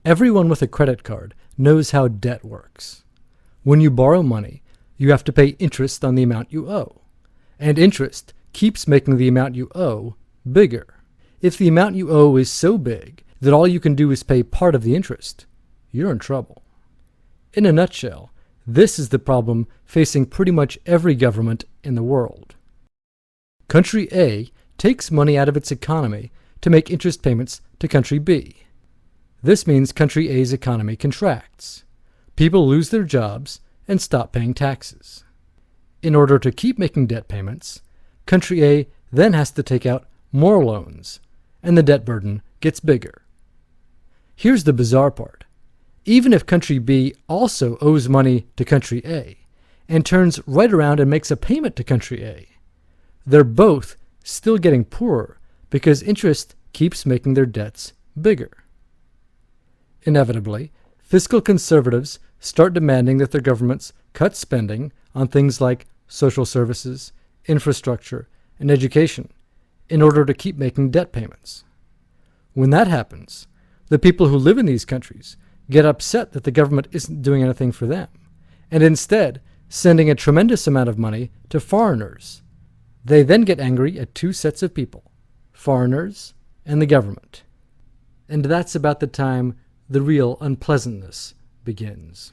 Everyone with a credit card knows how debt works. When you borrow money, you have to pay interest on the amount you owe, and interest keeps making the amount you owe bigger. If the amount you owe is so big that all you can do is pay part of the interest, you're in trouble. In a nutshell, this is the problem facing pretty much every government in the world. Country A takes money out of its economy to make interest payments to Country B. This means Country A's economy contracts. People lose their jobs and stop paying taxes. In order to keep making debt payments, Country A then has to take out more loans, and the debt burden gets bigger. Here's the bizarre part. Even if Country B also owes money to Country A and turns right around and makes a payment to Country A, they're both still getting poorer because interest keeps making their debts bigger. Inevitably, fiscal conservatives start demanding that their governments cut spending on things like social services, infrastructure, and education in order to keep making debt payments. When that happens, the people who live in these countries get upset that the government isn't doing anything for them, and instead sending a tremendous amount of money to foreigners. They then get angry at two sets of people, foreigners and the government. And that's about the time the real unpleasantness begins.